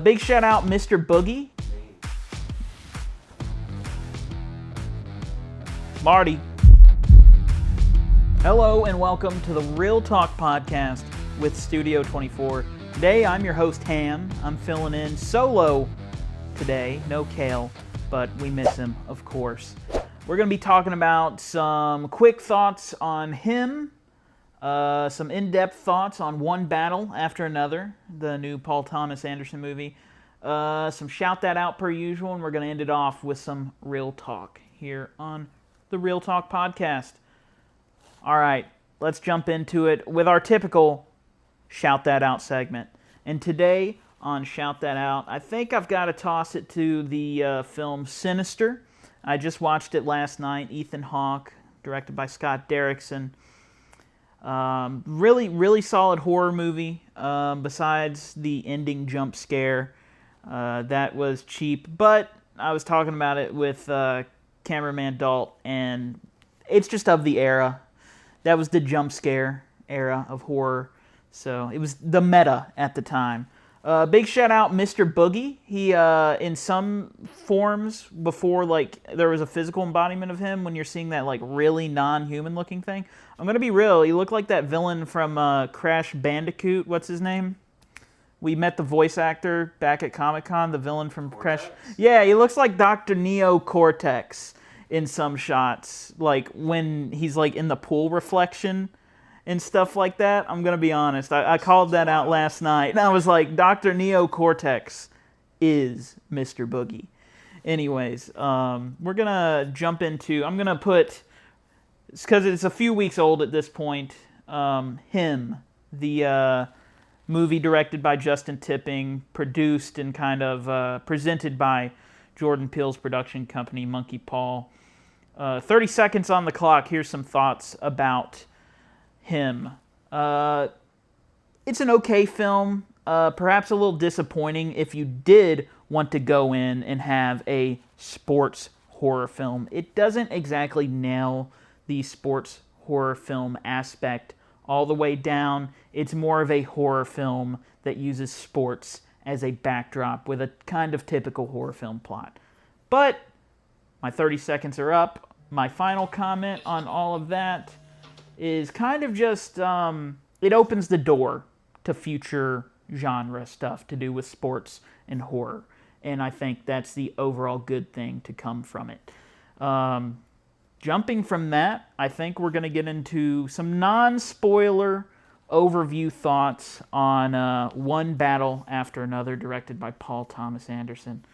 Big shout out, Mr. Boogie. Marty. Hello and welcome to the Real Talk Podcast with Studio 24. Today I'm your host, Hamm. I'm filling in solo today. No Kale, but we miss him, of course. We're going to be talking about some quick thoughts on him, some in-depth thoughts on One Battle After Another, the new Paul Thomas Anderson movie, some shout that out per usual, and we're going to end it off with some real talk here on the Real Talk Podcast. All right, let's jump into it with our typical Shout That Out segment. And today on Shout That Out, I think I've got to toss it to the film Sinister. I just watched it last night. Ethan Hawke, directed by Scott Derrickson. Really solid horror movie. Besides the ending jump scare, that was cheap. But I was talking about it with cameraman Dalt, and it's just of the era. That was the jump scare era of horror. So it was the meta at the time. Big shout out Mr. Boogie. He, in some forms, before like there was a physical embodiment of him, when you're seeing that like really non-human looking thing, I'm gonna be real, he looked like that villain from Crash Bandicoot. What's his name? We met the voice actor back at Comic-Con, the villain from Cortex? Crash. Yeah, he looks like Dr. Neo Cortex in some shots, like when he's like in the pool reflection and stuff like that. I'm going to be honest. I called that out last night. And I was like, Dr. Neo Cortex is Mr. Boogie. Anyways, we're going to jump into, I'm going to put, because it's a few weeks old at this point, Him, the movie directed by Justin Tipping, produced and kind of presented by Jordan Peele's production company, Monkey Paw. 30 seconds on the clock. Here's some thoughts about Him. It's an okay film, perhaps a little disappointing if you did want to go in and have a sports horror film. It doesn't exactly nail the sports horror film aspect all the way down. It's more of a horror film that uses sports as a backdrop with a kind of typical horror film plot. But my 30 seconds are up. My final comment on all of that is kind of just, it opens the door to future genre stuff to do with sports and horror. And I think that's the overall good thing to come from it. Jumping from that, I think we're going to get into some non-spoiler overview thoughts on One Battle After Another, directed by Paul Thomas Anderson.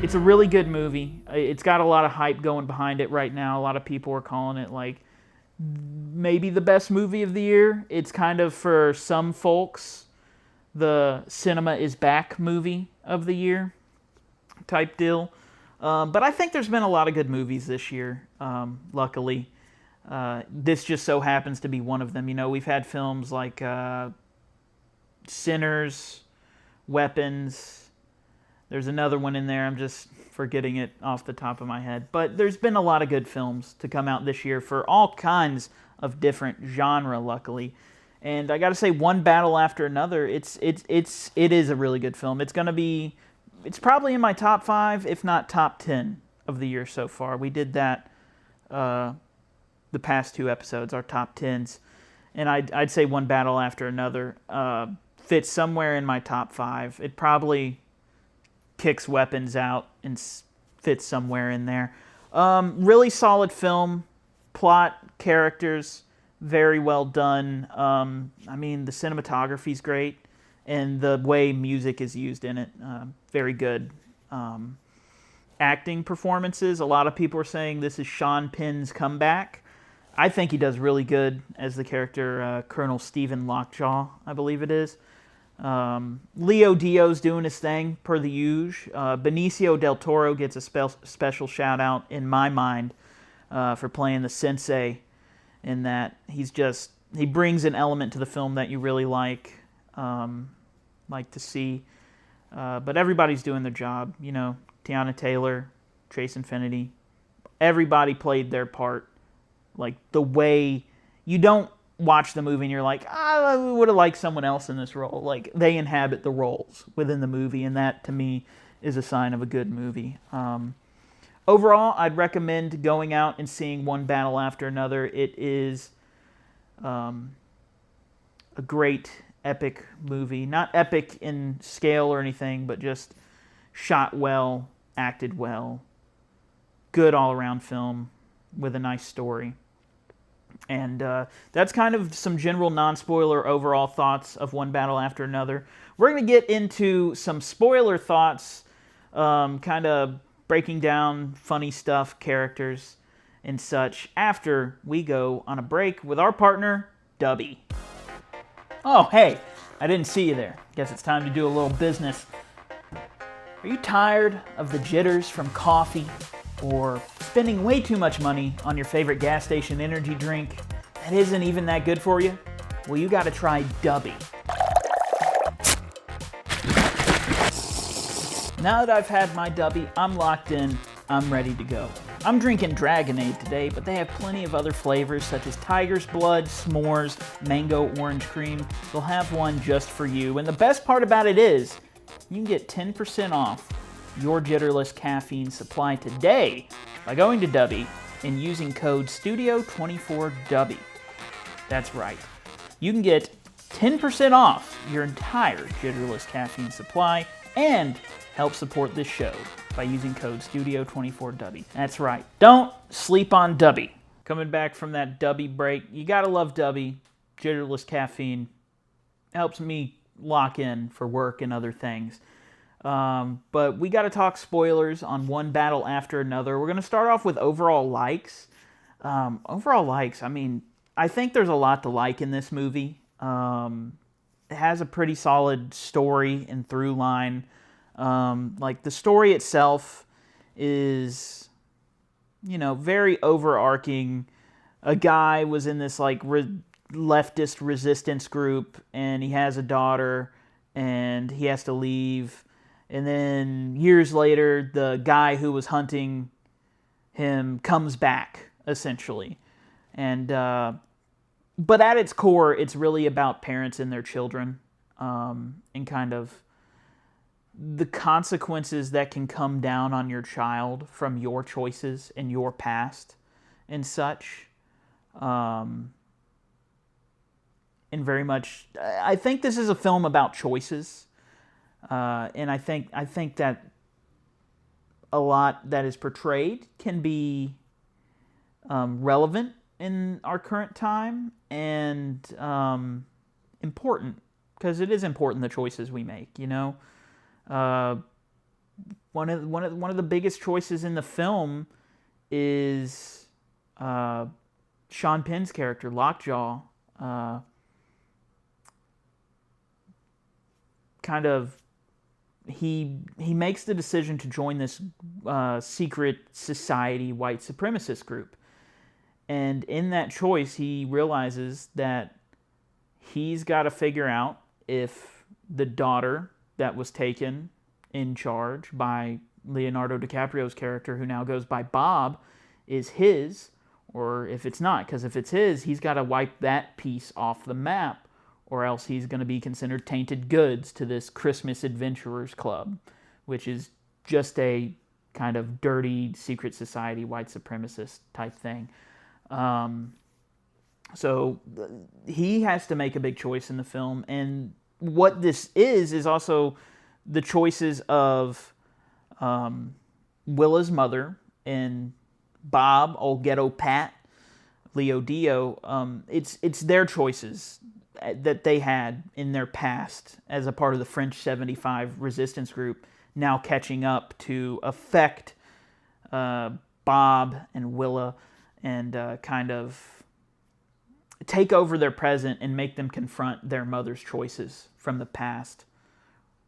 It's a really good movie. It's got a lot of hype going behind it right now. A lot of people are calling it like maybe the best movie of the year. It's kind of, for some folks, the cinema is back movie of the year type deal. But I think there's been a lot of good movies this year, luckily. This just so happens to be one of them. You know, we've had films like Sinners, Weapons. There's another one in there. I'm just forgetting it off the top of my head. But there's been a lot of good films to come out this year for all kinds of different genre, luckily. And I got to say, One Battle After Another, it is a really good film. It's probably in my top 5, if not top 10 of the year so far. We did that the past 2 episodes, our top 10s. And I'd say One Battle After Another fits somewhere in my top 5. It probably kicks Weapons out and fits somewhere in there. Really solid film, plot, characters, very well done. I mean, the cinematography's great, and the way music is used in it, very good. Acting performances, a lot of people are saying this is Sean Penn's comeback. I think he does really good as the character Colonel Stephen Lockjaw, I believe it is. Leo Dio's doing his thing, per the usual. Benicio del Toro gets a special shout-out, in my mind, for playing the sensei in that. He brings an element to the film that you really like to see. But everybody's doing their job, you know. Tiana Taylor, Trace Infinity, everybody played their part. Like, the way, you don't watch the movie and you're like, I would have liked someone else in this role. Like, they inhabit the roles within the movie, and that, to me, is a sign of a good movie. Overall, I'd recommend going out and seeing One Battle After Another. It is a great, epic movie. Not epic in scale or anything, but just shot well, acted well, good all-around film with a nice story. And that's kind of some general non-spoiler overall thoughts of One Battle After Another. We're going to get into some spoiler thoughts, kind of breaking down funny stuff, characters, and such, after we go on a break with our partner, Dubby. Oh, hey, I didn't see you there. Guess it's time to do a little business. Are you tired of the jitters from coffee, or spending way too much money on your favorite gas station energy drink that isn't even that good for you? Well, you gotta try Dubby. Now that I've had my Dubby, I'm locked in, I'm ready to go. I'm drinking Dragonade today, but they have plenty of other flavors such as Tiger's Blood, S'mores, Mango Orange Cream. They'll have one just for you. And the best part about it is, you can get 10% off your Jitterless caffeine supply today by going to Dubby and using code STUDIO24DUBBY. That's right. You can get 10% off your entire Jitterless caffeine supply and help support this show by using code STUDIO24DUBBY. That's right. Don't sleep on Dubby. Coming back from that Dubby break, you gotta love Dubby. Jitterless caffeine helps me lock in for work and other things. But we got to talk spoilers on One Battle After Another. We're going to start off with overall likes. Overall likes, I mean, I think there's a lot to like in this movie. It has a pretty solid story and through line. Like, the story itself is, you know, very overarching. A guy was in this, like, leftist resistance group, and he has a daughter, and he has to leave. And then years later, the guy who was hunting him comes back, essentially. And but at its core, it's really about parents and their children, and kind of the consequences that can come down on your child from your choices and your past and such. And very much, I think this is a film about choices, and I think that a lot that is portrayed can be relevant in our current time and important, because it is important, the choices we make. You know, one of the biggest choices in the film is Sean Penn's character, Lockjaw. Kind of, he makes the decision to join this secret society white supremacist group. And in that choice, he realizes that he's got to figure out if the daughter that was taken in charge by Leonardo DiCaprio's character, who now goes by Bob, is his, or if it's not. Because if it's his, he's got to wipe that piece off the map, or else he's going to be considered tainted goods to this Christmas Adventurers Club, which is just a kind of dirty secret society white supremacist type thing. So he has to make a big choice in the film, and what this is also the choices of Willa's mother and Bob, old ghetto Pat, Leo Dio. It's their choices that they had in their past as a part of the French 75 resistance group, now catching up to affect Bob and Willa, and kind of take over their present and make them confront their mother's choices from the past.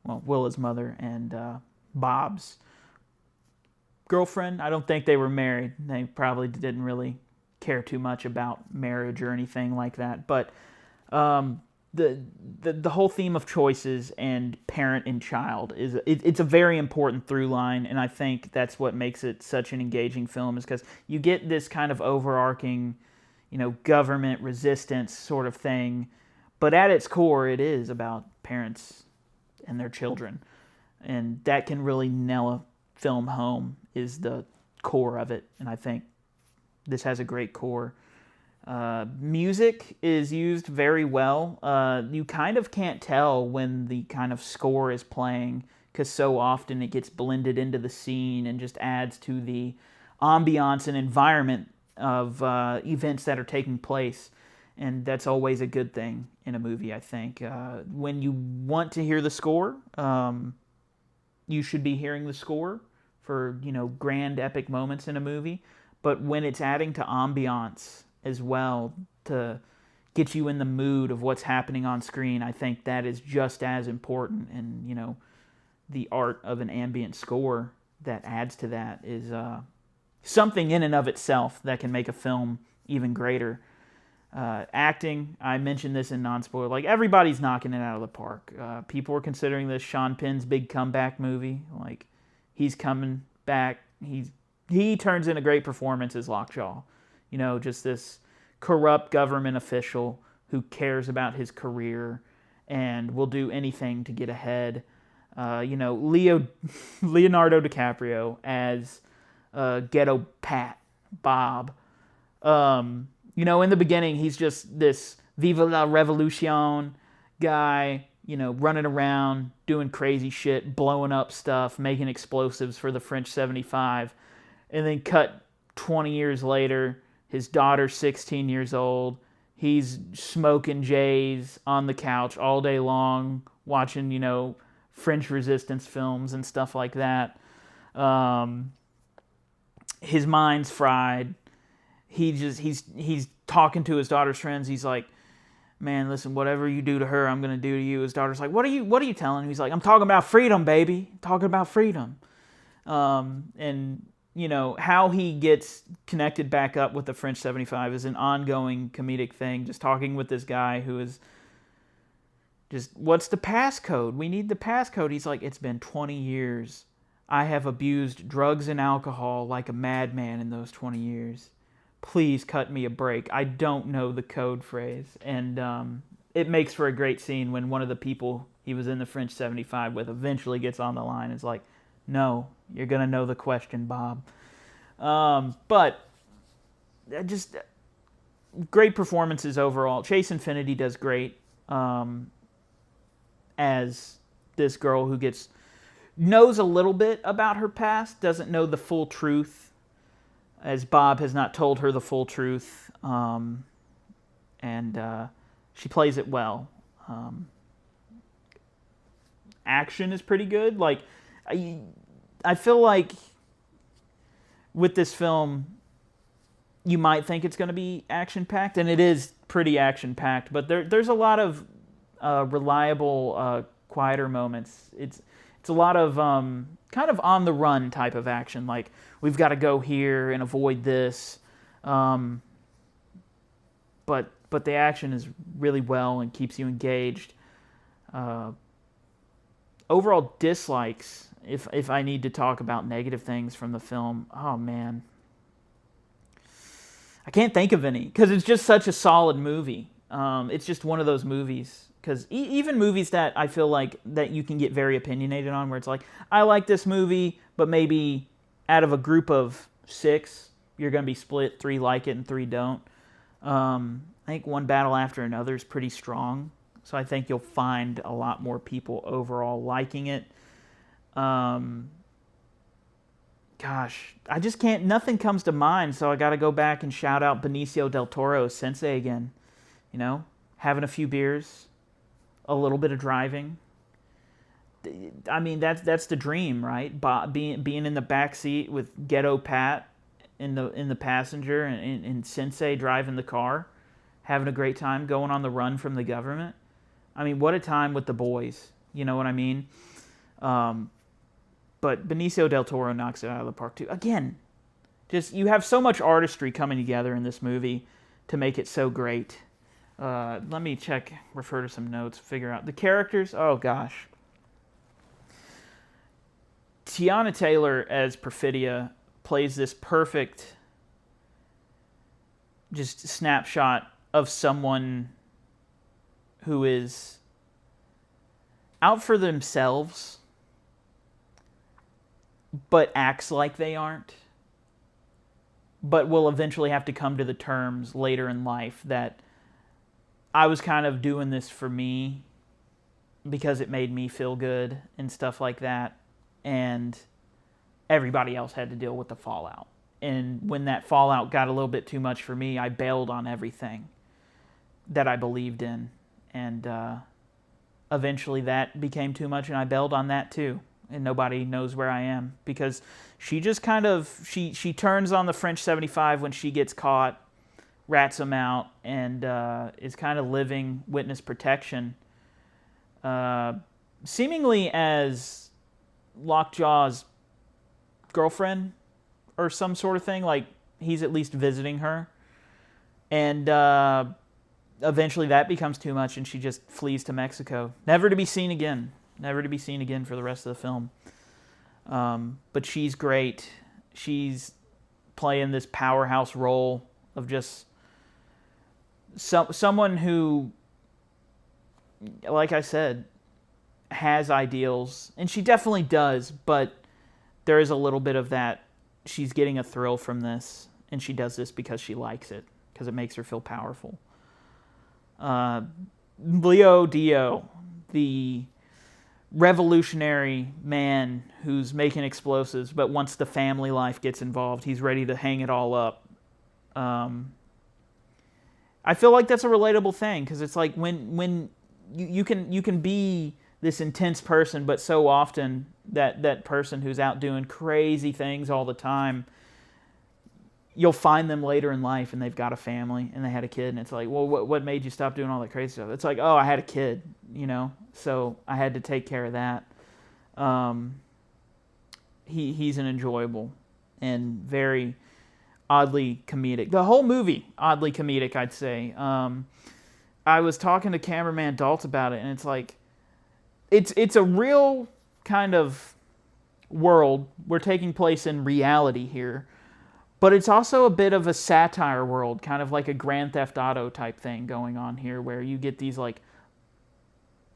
Well, Willa's mother and Bob's girlfriend. I don't think they were married. They probably didn't really care too much about marriage or anything like that. But the whole theme of choices and parent and child it's a very important through line, and I think that's what makes it such an engaging film, is because you get this kind of overarching, government resistance sort of thing. But at its core, it is about parents and their children. And that can really nail a film home, is the core of it. And I think this has a great core. Music is used very well. You kind of can't tell when the kind of score is playing, because so often it gets blended into the scene and just adds to the ambiance and environment of events that are taking place. And that's always a good thing in a movie, I think. When you want to hear the score, you should be hearing the score for, grand epic moments in a movie. But when it's adding to ambiance as well to get you in the mood of what's happening on screen, I think that is just as important. And, the art of an ambient score that adds to that is something in and of itself that can make a film even greater. Acting, I mentioned this in non-spoiler, like everybody's knocking it out of the park. People were considering this Sean Penn's big comeback movie. Like, he's coming back. He turns in a great performance as Lockjaw. Just this corrupt government official who cares about his career and will do anything to get ahead. Leonardo DiCaprio as Ghetto Pat, Bob. In the beginning, he's just this Viva la Revolution guy, running around, doing crazy shit, blowing up stuff, making explosives for the French 75. And then cut 20 years later, his daughter's 16 years old. He's smoking J's on the couch all day long, watching, French resistance films and stuff like that. His mind's fried. He's talking to his daughter's friends. He's like, man, listen, whatever you do to her, I'm gonna do to you. His daughter's like, what are you telling him? He's like, I'm talking about freedom, baby. I'm talking about freedom. And how he gets connected back up with the French 75 is an ongoing comedic thing. Just talking with this guy who is just, what's the passcode? We need the passcode. He's like, it's been 20 years. I have abused drugs and alcohol like a madman in those 20 years. Please cut me a break. I don't know the code phrase. And it makes for a great scene when one of the people he was in the French 75 with eventually gets on the line and is like, no, you're going to know the question, Bob. But just great performances overall. Chase Infinity does great as this girl who knows a little bit about her past, doesn't know the full truth, as Bob has not told her the full truth, and she plays it well. Action is pretty good. Like, I feel like with this film, you might think it's going to be action-packed, and it is pretty action-packed, but there's a lot of reliable, quieter moments. It's a lot of kind of on-the-run type of action, like, we've got to go here and avoid this. But the action is really well and keeps you engaged. Overall dislikes, if I need to talk about negative things from the film, oh man, I can't think of any, because it's just such a solid movie. It's just one of those movies, because even movies that I feel like that you can get very opinionated on, where it's like, I like this movie, but maybe out of a group of 6, you're going to be split, 3 like it and 3 don't. I think One Battle After Another is pretty strong, so I think you'll find a lot more people overall liking it. Gosh, I just can't, nothing comes to mind, so I got to go back and shout out Benicio del Toro's Sensei again. Having a few beers, a little bit of driving. I mean, that's the dream, right? Being in the back seat with Ghetto Pat in the passenger, and Sensei driving the car, having a great time, going on the run from the government. I mean, what a time with the boys. You know what I mean? But Benicio del Toro knocks it out of the park too. Again, just you have so much artistry coming together in this movie to make it so great. Let me refer to some notes, figure out the characters. Oh gosh. Tiana Taylor as Perfidia plays this perfect just snapshot of someone who is out for themselves but acts like they aren't, but will eventually have to come to the terms later in life that I was kind of doing this for me because it made me feel good and stuff like that, and everybody else had to deal with the fallout. And when that fallout got a little bit too much for me, I bailed on everything that I believed in, and eventually that became too much, and I bailed on that too. And nobody knows where I am because she just kind of she turns on the French 75 when she gets caught, rats him out, and is kind of living witness protection, seemingly as Lockjaw's girlfriend or some sort of thing. Like, he's at least visiting her, and eventually that becomes too much, and she just flees to Mexico, never to be seen again. Never to be seen again for the rest of the film. But she's great. She's playing this powerhouse role of just someone who, like I said, has ideals. And she definitely does, but there is a little bit of that. She's getting a thrill from this, and she does this because she likes it, because it makes her feel powerful. Leo Dio, the revolutionary man who's making explosives, but once the family life gets involved, he's ready to hang it all up. I feel like that's a relatable thing, because it's like when you can be this intense person, but so often that person who's out doing crazy things all the time, you'll find them later in life and they've got a family and they had a kid, and it's like, well, what made you stop doing all that crazy stuff? It's like, oh, I had a kid, so I had to take care of that. He's an enjoyable and very oddly comedic. The whole movie, oddly comedic, I'd say. I was talking to cameraman Dalt about it, and it's like, it's a real kind of world. We're taking place in reality here. But it's also a bit of a satire world, kind of like a Grand Theft Auto type thing going on here, where you get these like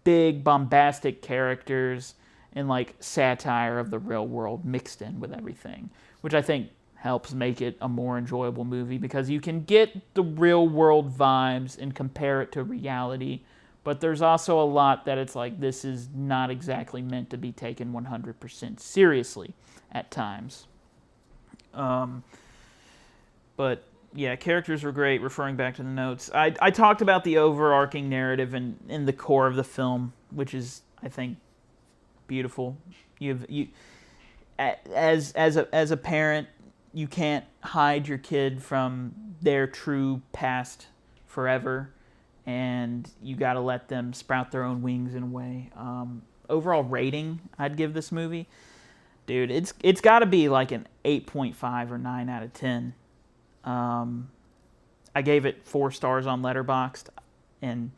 big bombastic characters and like satire of the real world mixed in with everything, which I think helps make it a more enjoyable movie, because you can get the real world vibes and compare it to reality, but there's also a lot that it's like, this is not exactly meant to be taken 100% seriously at times. But yeah, characters were great, referring back to the notes. I talked about the overarching narrative and in the core of the film, which is, I think, beautiful. As a parent, you can't hide your kid from their true past forever, and you got to let them sprout their own wings in a way. Overall rating I'd give this movie, dude, it's got to be like an 8.5 or 9 out of 10. I gave it 4 stars on Letterboxd, and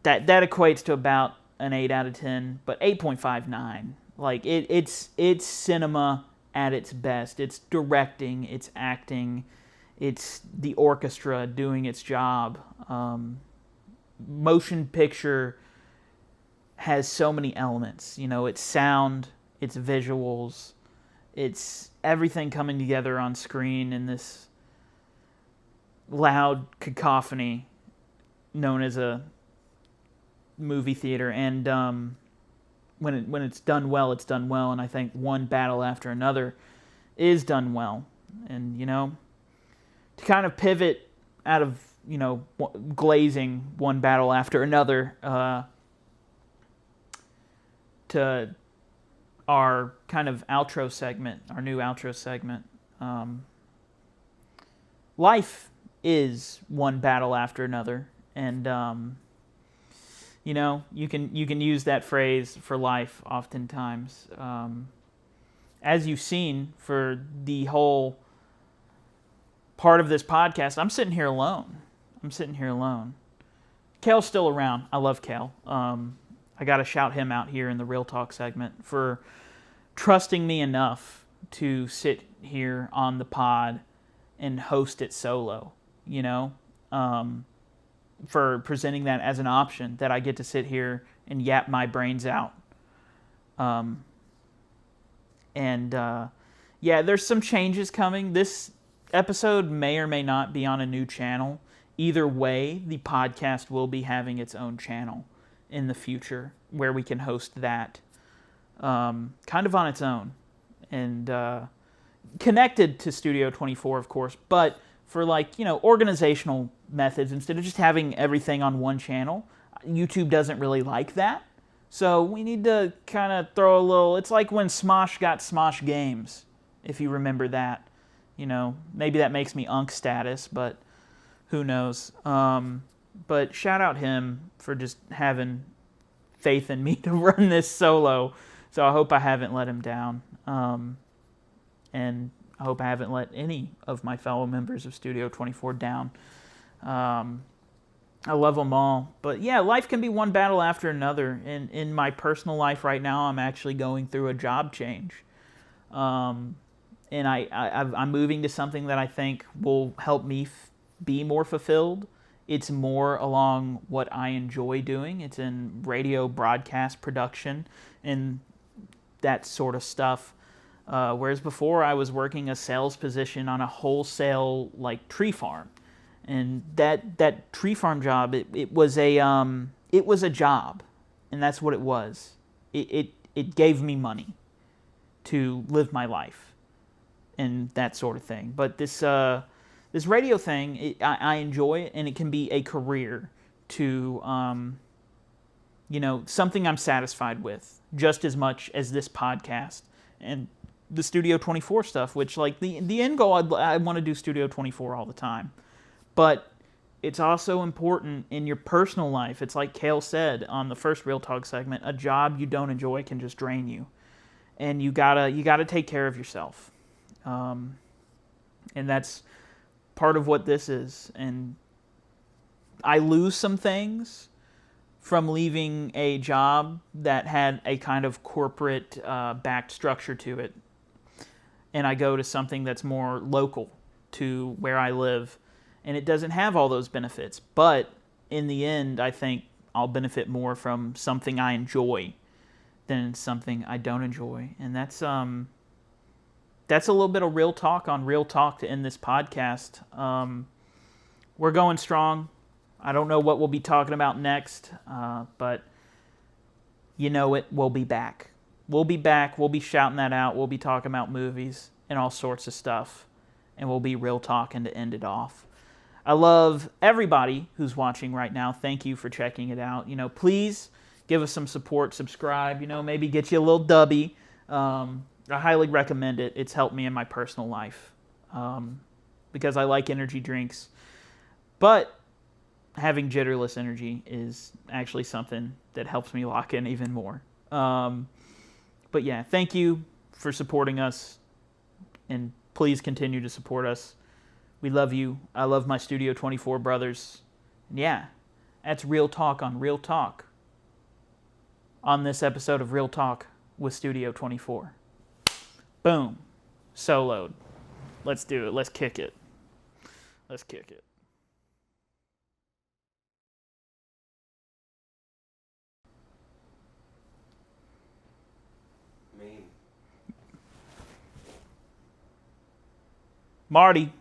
that equates to about an 8 out of 10, but 8.59. Like, it's cinema at its best. It's directing, it's acting, it's the orchestra doing its job. Motion picture has so many elements. It's sound, it's visuals, it's everything coming together on screen in this loud cacophony known as a movie theater. And when it's done well, it's done well. And I think one battle after another is done well. And, to kind of pivot out of, glazing one battle after another to our kind of outro segment, our new outro segment. Life is one battle after another, and you can use that phrase for life oftentimes. As you've seen for the whole part of this podcast, I'm sitting here alone. Kale's still around. I love Kale. I got to shout him out here in the Real Talk segment for trusting me enough to sit here on the pod and host it solo, for presenting that as an option that I get to sit here and yap my brains out. There's some changes coming. This episode may or may not be on a new channel. Either way, the podcast will be having its own channel in the future where we can host that kind of on its own and connected to Studio 24, of course, but for organizational methods, instead of just having everything on one channel, YouTube doesn't really like that. So we need to kind of throw a little, it's like when Smosh got Smosh Games, if you remember that. Maybe that makes me Unk status, but who knows. But shout out him for just having faith in me to run this solo. So I hope I haven't let him down. And I hope I haven't let any of my fellow members of Studio 24 down. I love them all. But yeah, life can be one battle after another. And in my personal life right now, I'm actually going through a job change. And I'm moving to something that I think will help me be more fulfilled. It's more along what I enjoy doing. It's in radio broadcast production and that sort of stuff. Whereas before I was working a sales position on a wholesale tree farm. And that tree farm job, it was a job, and that's what it was. It gave me money to live my life, and that sort of thing. But this radio thing, I enjoy it, and it can be a career to something I'm satisfied with just as much as this podcast and the Studio 24 stuff. Which the end goal, I want to do Studio 24 all the time. But it's also important in your personal life. It's like Kale said on the first Real Talk segment, a job you don't enjoy can just drain you. And you gotta take care of yourself. And that's part of what this is. And I lose some things from leaving a job that had a kind of corporate backed structure to it. And I go to something that's more local to where I live. And it doesn't have all those benefits. But in the end, I think I'll benefit more from something I enjoy than something I don't enjoy. And that's a little bit of real talk on Real Talk to end this podcast. We're going strong. I don't know what we'll be talking about next, but we'll be back. We'll be back. We'll be shouting that out. We'll be talking about movies and all sorts of stuff. And we'll be real talking to end it off. I love everybody who's watching right now. Thank you for checking it out. Please give us some support, subscribe, maybe get you a little Dubby. I highly recommend it. It's helped me in my personal life because I like energy drinks. But having jitterless energy is actually something that helps me lock in even more. But yeah, thank you for supporting us, and please continue to support us. We love you. I love my Studio 24 brothers. And yeah, that's Real Talk on Real Talk on this episode of Real Talk with Studio 24. Boom. Soloed. Let's do it. Let's kick it. Let's kick it. Marty.